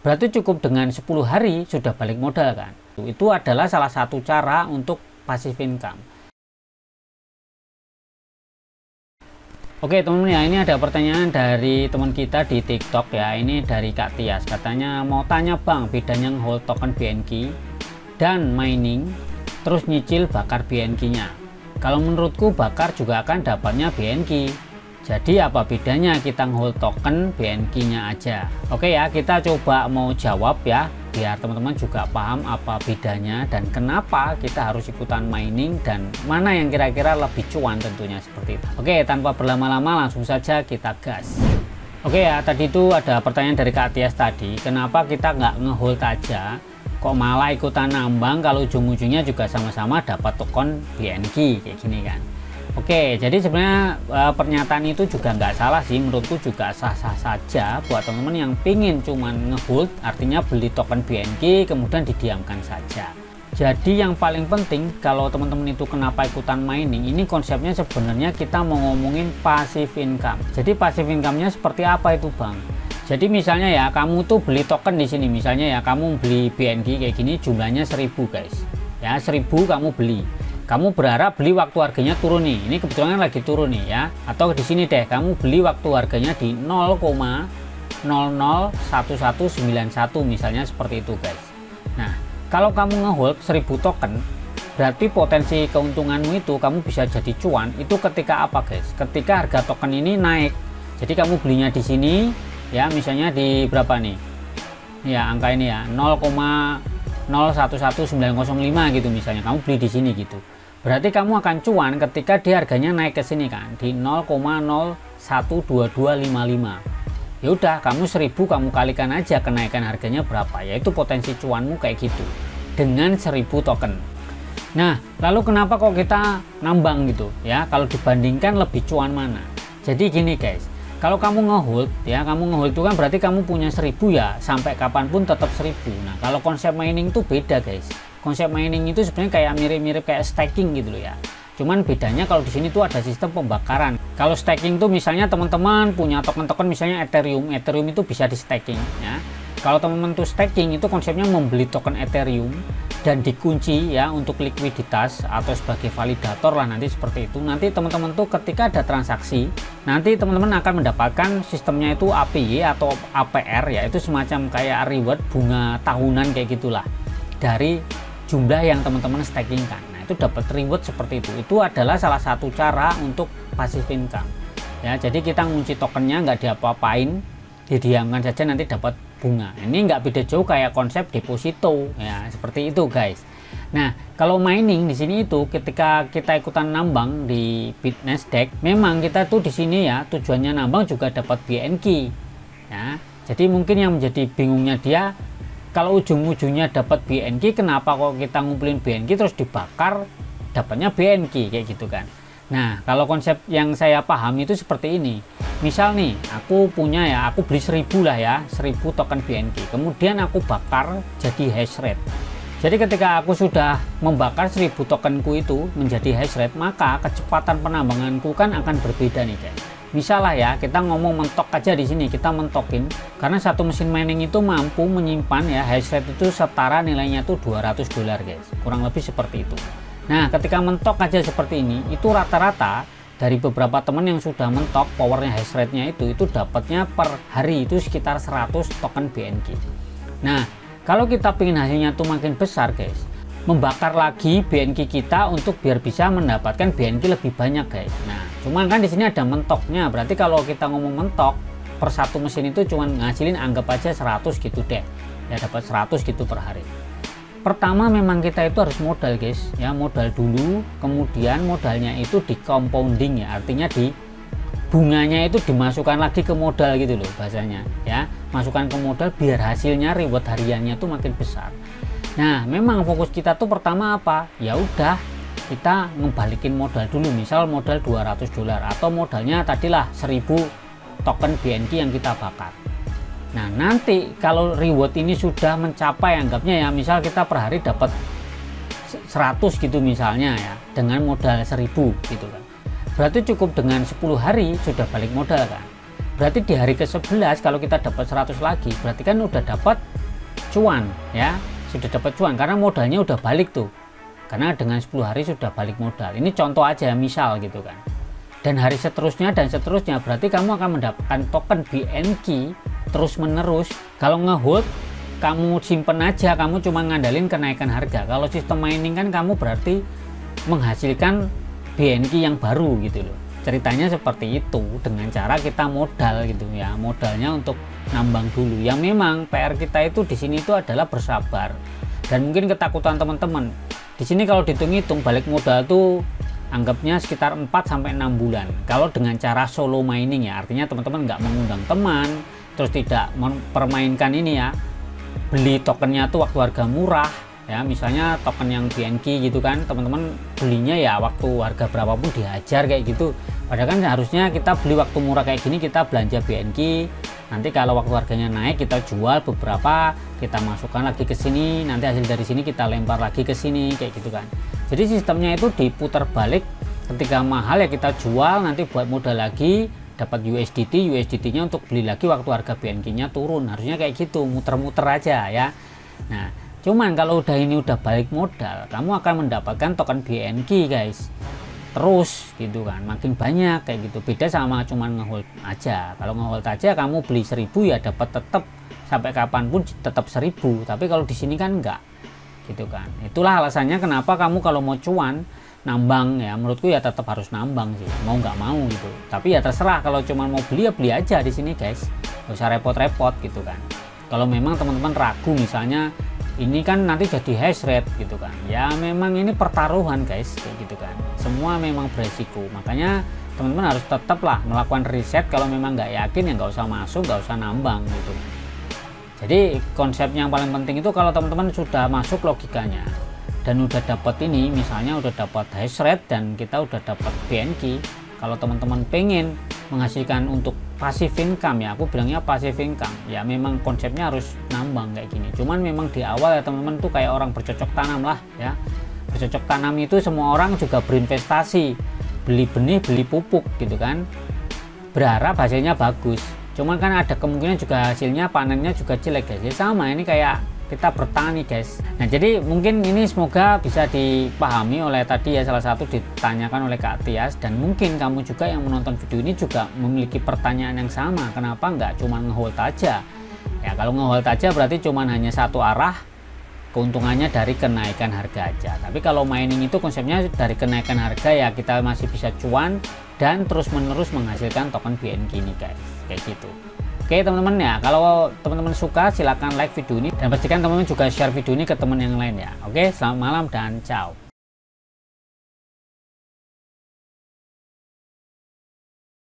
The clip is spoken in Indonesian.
Berarti cukup dengan 10 hari sudah balik modal kan. Itu adalah salah satu cara untuk passive income. Oke teman-teman ya, ini ada pertanyaan dari teman kita di TikTok ya. Ini dari Kak Tias, katanya mau tanya bang, bedanya hold token BNQ dan mining terus nyicil bakar BNQ nya. Kalau menurutku bakar juga akan dapatnya BNQ. Jadi apa bedanya kita hold token BNQ nya aja? Oke ya, kita coba mau jawab ya, biar teman-teman juga paham apa bedanya dan kenapa kita harus ikutan mining dan mana yang kira-kira lebih cuan tentunya seperti itu. Oke, tanpa berlama-lama langsung saja kita gas. Oke ya, tadi itu ada pertanyaan dari Kak Tias tadi, kenapa kita nggak ngehold aja, kok malah ikutan nambang kalau ujung-ujungnya juga sama-sama dapat token BNQ kayak gini kan. Oke, jadi sebenarnya pernyataan itu juga nggak salah sih, menurutku juga sah-sah saja buat teman-teman yang pingin cuman ngehold, artinya beli token BNQ kemudian didiamkan saja. Jadi yang paling penting kalau teman-teman itu kenapa ikutan mining, ini konsepnya sebenarnya kita mau ngomongin passive income. Jadi passive income-nya seperti apa itu bang? Jadi misalnya ya, kamu tuh beli token di sini, misalnya ya kamu beli BNQ kayak gini jumlahnya 1000 guys. Ya 1000 kamu beli. Kamu berharap beli waktu harganya turun nih, ini kebetulan lagi turun nih ya, atau di sini deh kamu beli waktu harganya di 0,001191 misalnya seperti itu guys. Nah kalau kamu ngehold 1000 token, berarti potensi keuntunganmu itu kamu bisa jadi cuan itu ketika apa guys? Ketika harga token ini naik. Jadi kamu belinya di sini ya, misalnya di berapa nih ya, angka ini ya 0,011905 gitu misalnya, kamu beli di sini gitu. Berarti kamu akan cuan ketika dia harganya naik ke sini kan, di 0,012255. Ya udah, kamu 1000 kamu kalikan aja kenaikan harganya berapa, yaitu potensi cuanmu kayak gitu dengan 1000 token. Nah, lalu kenapa kok kita nambang gitu ya, kalau dibandingkan lebih cuan mana? Jadi gini guys, kalau kamu ngehold ya, kamu ngehold itu kan berarti kamu punya 1000 ya, sampai kapanpun tetap 1000. Nah, kalau konsep mining tuh beda guys. Konsep mining itu sebenarnya kayak mirip-mirip kayak staking gitu loh ya. Cuman bedanya kalau di sini tuh ada sistem pembakaran. Kalau staking tuh misalnya teman-teman punya token-token misalnya Ethereum itu bisa di staking ya. Kalau teman-teman tuh staking itu konsepnya membeli token Ethereum dan dikunci ya untuk likuiditas atau sebagai validator lah nanti seperti itu. Nanti teman-teman tuh ketika ada transaksi, nanti teman-teman akan mendapatkan sistemnya itu APY atau APR ya, itu semacam kayak reward bunga tahunan kayak gitulah dari jumlah yang teman-teman stakingkan. Nah itu dapat reward seperti itu. Itu adalah salah satu cara untuk passive income ya. Jadi kita ngunci tokennya, nggak diapa-apain, didiamkan saja, nanti dapat bunga. Ini nggak beda jauh kayak konsep deposito ya, seperti itu guys. Nah kalau mining di sini itu ketika kita ikutan nambang di Nasdaq, memang kita tuh di sini ya tujuannya nambang juga dapat BNQ ya. Jadi mungkin yang menjadi bingungnya dia, kalau ujung-ujungnya dapat BNQ, kenapa kok kita ngumpulin BNQ terus dibakar dapatnya BNQ kayak gitu kan. Nah kalau konsep yang saya paham itu seperti ini. Misal nih aku punya ya, aku beli 1000 lah ya, 1000 token BNQ, kemudian aku bakar jadi hash rate. Jadi ketika aku sudah membakar 1000 tokenku itu menjadi hash rate, maka kecepatan penambanganku kan akan berbeda nih guys. Misal lah ya, kita ngomong mentok aja di sini, kita mentokin karena satu mesin mining itu mampu menyimpan ya hash rate itu setara nilainya tuh $200 guys, kurang lebih seperti itu. Nah ketika mentok aja seperti ini, itu rata-rata dari beberapa teman yang sudah mentok powernya hash rate nya itu dapatnya per hari itu sekitar 100 token BNQ. Nah kalau kita pengen hasilnya tuh makin besar guys, membakar lagi BNQ kita untuk biar bisa mendapatkan BNQ lebih banyak guys. Nah cuman kan di sini ada mentoknya, berarti kalau kita ngomong mentok per satu mesin itu cuman ngasilin anggap aja 100 gitu deh ya, dapat 100 gitu per hari. Pertama memang kita itu harus modal guys ya, modal dulu, kemudian modalnya itu di compounding ya, artinya di bunganya itu dimasukkan lagi ke modal gitu loh bahasanya ya, masukkan ke modal biar hasilnya reward hariannya tuh makin besar. Nah memang fokus kita tuh pertama apa ya, udah kita ngebalikin modal dulu, misal modal $200 atau modalnya tadilah 1000 token BNQ yang kita bakar. Nah nanti kalau reward ini sudah mencapai, anggapnya ya misal kita per hari dapat 100 gitu misalnya ya, dengan modal 1000 gitu kan, berarti cukup dengan 10 hari sudah balik modal kan. berarti di hari ke-11 kalau kita dapat 100 lagi, berarti kan udah dapat cuan ya, sudah dapat cuan karena modalnya udah balik tuh, karena dengan 10 hari sudah balik modal. Ini contoh aja misal gitu kan. Dan hari seterusnya dan seterusnya, berarti kamu akan mendapatkan token BNK terus menerus. Kalau ngehold kamu simpen aja, kamu cuma ngandalin kenaikan harga. Kalau sistem mining kan kamu berarti menghasilkan BNK yang baru gitu loh. Ceritanya seperti itu, dengan cara kita modal gitu ya, modalnya untuk nambang dulu. Yang memang PR kita itu di sini itu adalah bersabar. Dan mungkin ketakutan teman-teman di sini kalau dihitung-hitung balik modal tuh anggapnya sekitar 4-6 bulan. Kalau dengan cara solo mining ya, artinya teman-teman nggak mengundang teman, terus tidak mempermainkan ini ya, beli tokennya tuh waktu harga murah ya, misalnya token yang BNK gitu kan, teman-teman belinya ya waktu harga berapapun dihajar kayak gitu. Padahal kan harusnya kita beli waktu murah kayak gini, kita belanja BNK, nanti kalau waktu harganya naik kita jual beberapa, kita masukkan lagi ke sini, nanti hasil dari sini kita lempar lagi ke sini kayak gitu kan. Jadi sistemnya itu diputar balik, ketika mahal ya kita jual, nanti buat modal lagi, dapat USDT-nya untuk beli lagi waktu harga BNK-nya turun. Harusnya kayak gitu, muter-muter aja ya. Nah, cuman kalau udah ini udah balik modal, kamu akan mendapatkan token BNK guys. Terus gitu kan, makin banyak kayak gitu. Beda sama cuman ngehold aja. Kalau ngehold aja kamu beli 1000 ya dapat tetap sampai kapanpun tetap 1000. Tapi kalau di sini kan enggak. Gitu kan. Itulah alasannya kenapa kamu kalau mau cuan nambang ya, menurutku ya tetap harus nambang sih, mau nggak mau gitu. Tapi ya terserah, kalau cuma mau beli ya beli aja di sini guys, nggak usah repot-repot gitu kan. Kalau memang teman-teman ragu misalnya ini kan nanti jadi hash rate gitu kan, ya memang ini pertaruhan guys kayak gitu kan, semua memang beresiko. Makanya teman-teman harus tetap lah melakukan riset. Kalau memang nggak yakin ya nggak usah masuk, nggak usah nambang gitu. Jadi konsep yang paling penting itu kalau teman-teman sudah masuk logikanya dan udah dapat ini, misalnya udah dapat hash rate dan kita udah dapat BNK, kalau teman-teman pengen menghasilkan untuk passive income ya, aku bilangnya passive income ya, memang konsepnya harus nambang kayak gini. Cuman memang di awal ya teman-teman tuh kayak orang bercocok tanam lah ya. Bercocok tanam itu semua orang juga berinvestasi, beli benih, beli pupuk gitu kan, berharap hasilnya bagus. Cuman kan ada kemungkinan juga hasilnya panennya juga jelek guys. Ya sama, ini kayak kita bertani guys. Nah jadi mungkin ini semoga bisa dipahami oleh tadi ya, salah satu ditanyakan oleh Kak Tias, dan mungkin kamu juga yang menonton video ini juga memiliki pertanyaan yang sama, kenapa nggak cuma ngehold aja ya. Kalau ngehold aja berarti cuma hanya satu arah, keuntungannya dari kenaikan harga aja. Tapi kalau mining itu konsepnya dari kenaikan harga ya, kita masih bisa cuan dan terus menerus menghasilkan token BNK ini guys, kayak gitu. Oke teman-teman ya, kalau teman-teman suka silahkan like video ini dan pastikan teman-teman juga share video ini ke teman yang lain ya. Oke, selamat malam dan ciao.